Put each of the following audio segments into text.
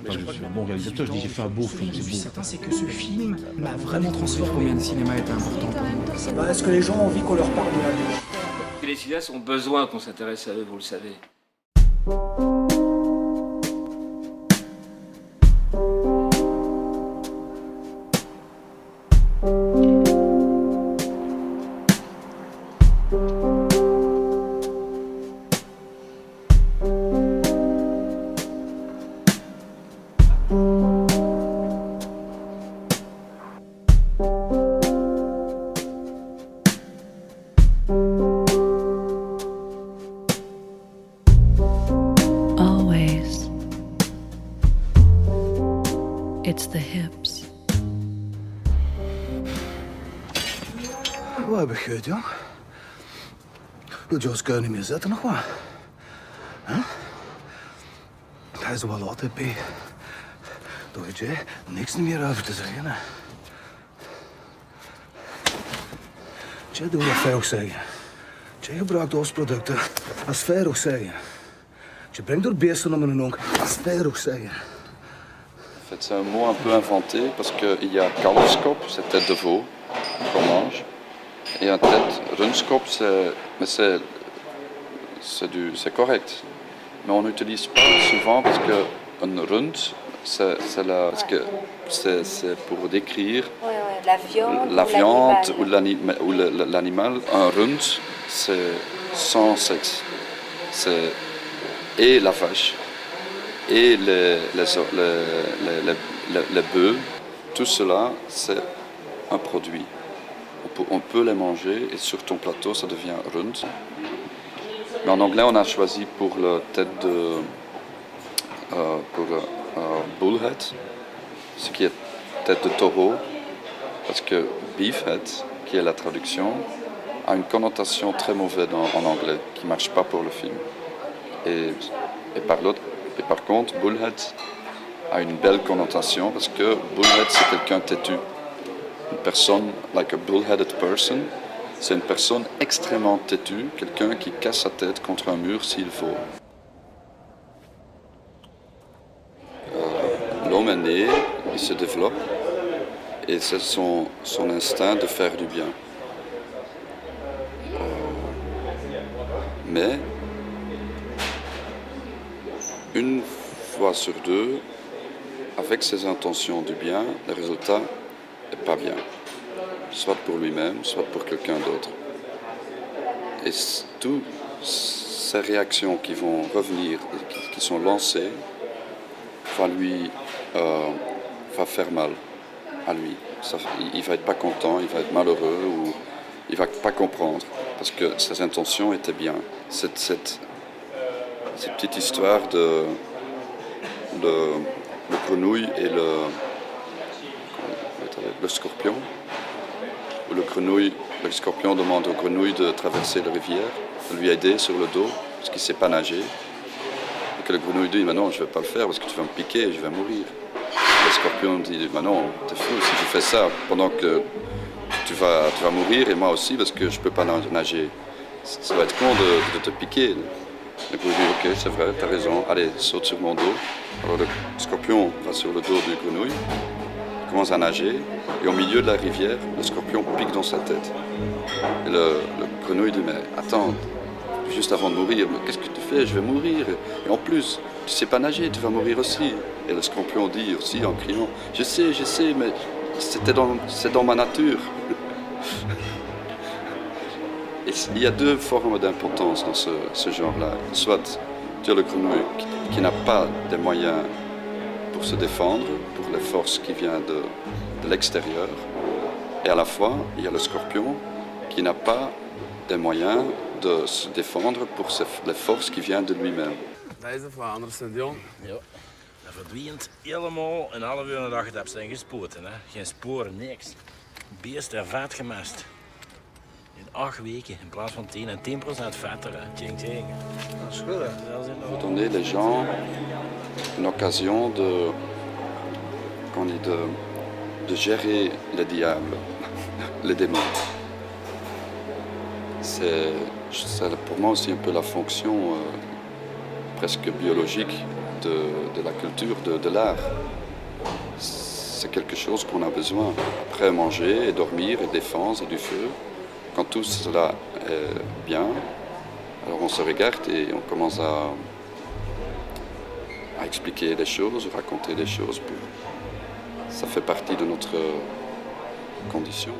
pas que je suis un bon réalisateur, je dis j'ai fait un beau film, c'est beau. Certain, c'est que ce film m'a vraiment transformé. Combien de cinéma est important pour nous? Est-ce que les gens ont envie qu'on leur parle de la vie? Les cinéastes ont besoin qu'on s'intéresse à eux, vous le savez. Always. It's the hips. Wat heb ik gehoord, jong? De Jos kan niet meer zitten, nog wat? Huh? Hij is wel laat, hè, P. Daar heb jij niks meer over te zeggen, hè? Jij doet wat veilig zeggen. Jij gebruikt ons producten als veilig zeggen. Je brengt door beesten om een onk als veilig zeggen. En fait, c'est un mot un peu inventé parce qu'il y a kalfskop, c'est tête de veau qu'on mange, et un tête rundskop, c'est correct. Mais on n'utilise pas souvent parce que un rund, c'est pour décrire la viande ou l'animal. Un rund, c'est sans sexe. Et la vache, et les bœufs, tout cela, c'est un produit. On peut les manger et sur ton plateau, ça devient rund. Mais en anglais, on a choisi pour la tête de bullhead, ce qui est tête de taureau, parce que beefhead, qui est la traduction, a une connotation très mauvaise en anglais, qui ne marche pas pour le film. Et par contre, bullhead a une belle connotation parce que bullhead, c'est quelqu'un têtu. Une personne, like a bullheaded person, c'est une personne extrêmement têtue, quelqu'un qui casse sa tête contre un mur s'il faut. L'homme est né, il se développe, et c'est son instinct de faire du bien. Mais une fois sur deux, avec ses intentions du bien, le résultat n'est pas bien. Soit pour lui-même, soit pour quelqu'un d'autre. Et toutes ces réactions qui vont revenir, qui sont lancées, va faire mal à lui. Il va être pas content, il va être malheureux ou il va pas comprendre parce que ses intentions étaient bien. Cette petite histoire de grenouille et le scorpion, où le scorpion demande aux grenouilles de traverser la rivière, de lui aider sur le dos, parce qu'il ne sait pas nager. Et que le grenouille dit, mais non, je ne vais pas le faire parce que tu vas me piquer et je vais mourir. Le scorpion dit, mais non, t'es fou, si je fais ça pendant que tu vas mourir et moi aussi parce que je ne peux pas nager. Ça va être con de te piquer. Le grenouille dit, ok, c'est vrai, t'as raison, allez, saute sur mon dos. Alors le scorpion va sur le dos du grenouille, commence à nager, et au milieu de la rivière, le scorpion pique dans sa tête. Et le grenouille dit, mais attends, juste avant de mourir, mais qu'est-ce que tu fais? Je vais mourir. Et en plus, tu sais pas nager, tu vas mourir aussi. Et le scorpion dit aussi en criant, je sais, mais c'est dans ma nature. Et il y a deux formes d'importance dans ce genre-là. Soit tu as le grenouille qui n'a pas des moyens pour se défendre, pour les forces qui viennent de l'extérieur. Et à la fois, il y a le scorpion qui n'a pas des moyens de se défendre pour les forces qui viennent de lui-même. Deze van Andersen, Dion. Ja, dat verdwijnt helemaal een half uur en dag dat zijn gespoten. Hè. Geen sporen, niks. Beest en vet gemest. In 8 weken in plaats van 10 en 10% vetter. Tjing, tjing. Dat is goed, hè? Vous donnez les gens une occasion de gérer les diables, les démons. C'est pour moi aussi un peu la fonction presque biologique de la culture, de l'art. C'est quelque chose qu'on a besoin. Après manger et dormir et défense et du feu, quand tout cela est bien, alors on se regarde et on commence à expliquer des choses, raconter des choses. Ça fait partie de notre condition.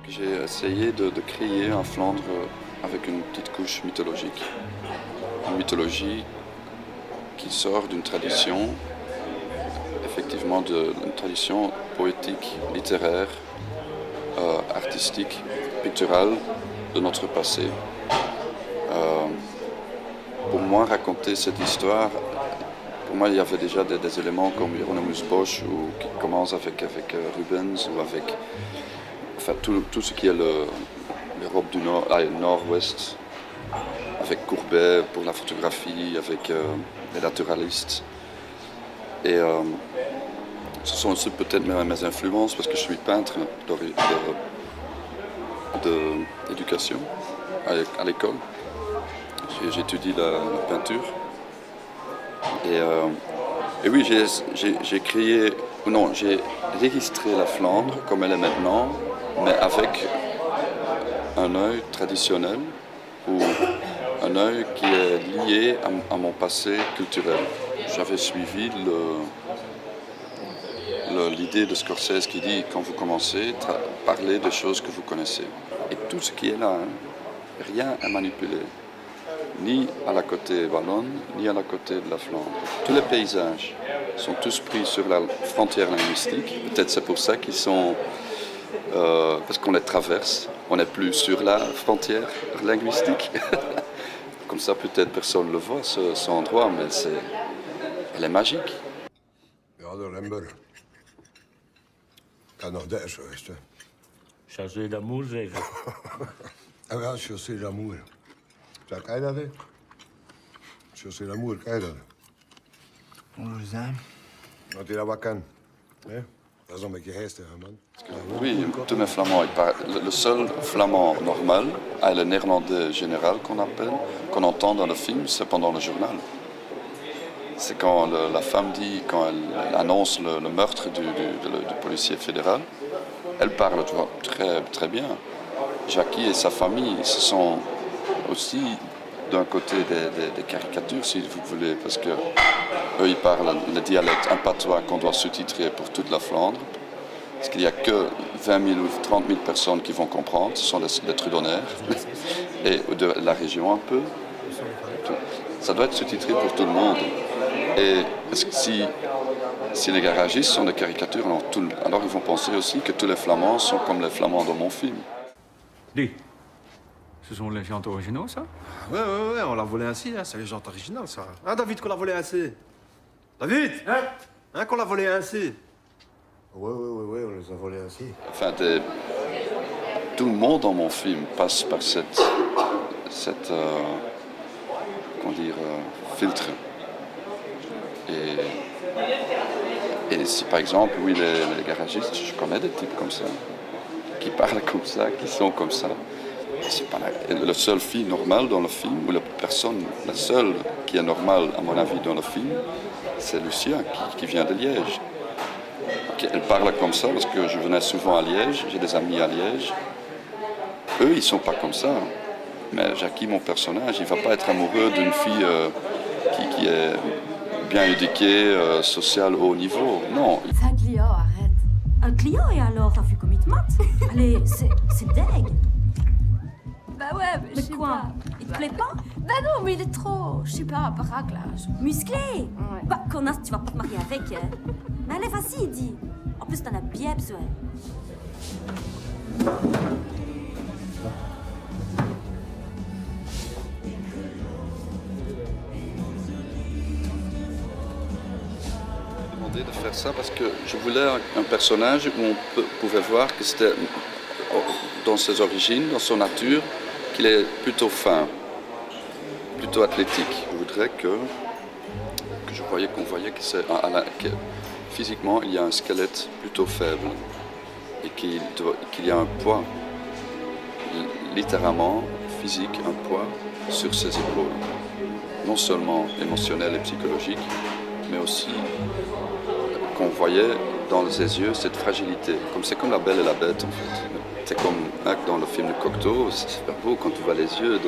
J'ai essayé de créer un Flandre avec une petite couche mythologique. Une mythologie qui sort d'une tradition, effectivement d'une tradition poétique, littéraire, artistique, picturale de notre passé. Pour moi, raconter cette histoire, pour moi, il y avait déjà des éléments comme Hieronymus Bosch, qui commence avec Rubens, ou avec enfin, tout ce qui est l'Europe du Nord, Nord-Ouest, avec Courbet pour la photographie, avec les naturalistes. Et ce sont aussi peut-être mes influences, parce que je suis peintre d'éducation à l'école. J'étudie la peinture. Et oui, j'ai créé, non, j'ai registré la Flandre comme elle est maintenant, mais avec un œil traditionnel ou un œil qui est lié à mon passé culturel. J'avais suivi l'idée de Scorsese qui dit quand vous commencez, parlez de choses que vous connaissez. Et tout ce qui est là, rien à manipuler. Ni à la côté wallonne, ni à la côté de la Flandre. Tous les paysages sont tous pris sur la frontière linguistique. Peut-être c'est pour ça qu'ils sont... parce qu'on les traverse, on n'est plus sur la frontière linguistique. Comme ça, peut-être personne ne le voit, ce endroit, mais elle est magique. Ja, de Limburg. Kan nog Duits geweest, hè? Chassé d'amour, zeker. En wel, Chaussée d'Amour. Ken je dat, hè? Chaussée d'Amour, ken je dat? Ongezaam. Dat je dat wat kan. Hè? Dat is een beetje geestig, man. Oui, tous mes flamands. Le seul flamand normal, le néerlandais général qu'on entend dans le film, c'est pendant le journal. C'est quand la femme dit, quand elle annonce le meurtre du policier fédéral, elle parle très, très bien. Jackie et sa famille, ce sont aussi d'un côté des caricatures, si vous voulez, parce que eux, ils parlent le dialecte, un patois qu'on doit sous-titrer pour toute la Flandre. Parce qu'il n'y a que 20 000 ou 30 000 personnes qui vont comprendre, ce sont des trudonnaires, et de la région un peu. Ça doit être sous-titré pour tout le monde. Et si les garagistes sont des caricatures, alors ils vont penser aussi que tous les Flamands sont comme les Flamands dans mon film. Dis, ce sont les chants originaux, ça? Ouais, on l'a volé ainsi, hein. C'est les gens originales, ça. Hein, David, qu'on l'a volé ainsi? David? Hein, qu'on l'a volé ainsi? Ouais, on les a volés ainsi. Enfin, tout le monde dans mon film passe par cette filtre. Et si par exemple, oui, les garagistes, je connais des types comme ça, qui parlent comme ça, qui sont comme ça. C'est pas le seul fille normale dans le film, ou la seule qui est normale, à mon avis, dans le film, c'est Lucia, qui vient de Liège. Elle parle comme ça parce que je venais souvent à Liège, j'ai des amis à Liège. Eux, ils sont pas comme ça. Mais Jackie, mon personnage, il va pas être amoureux d'une fille qui est bien éduquée, sociale, haut niveau. Non. C'est un client, arrête. Un client et alors, t'as vu comme il te mate? Allez, c'est dingue. Bah ouais, mais je sais quoi? pas. Il te plaît pas? Bah non, mais il est trop, je sais pas, baraque là. Musclé? Ouais. Bah, connasse, tu vas pas te marier avec, hein. Mais allez, vas-y, dis. En plus, t'en as bien besoin. J'ai demandé de faire ça parce que je voulais un personnage où on pouvait voir que c'était, dans ses origines, dans son nature, qu'il est plutôt fin, plutôt athlétique. Je voudrais qu'on voyait que physiquement, il y a un squelette plutôt faible. et qu'il y a un poids, littéralement, physique, un poids sur ses épaules. Non seulement émotionnel et psychologique, mais aussi qu'on voyait dans ses yeux cette fragilité. C'est comme la Belle et la Bête, en fait. C'est comme dans le film de Cocteau, c'est super beau quand tu vois les yeux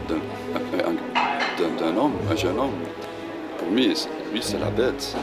d'un homme, un jeune homme. Pour lui, c'est la bête.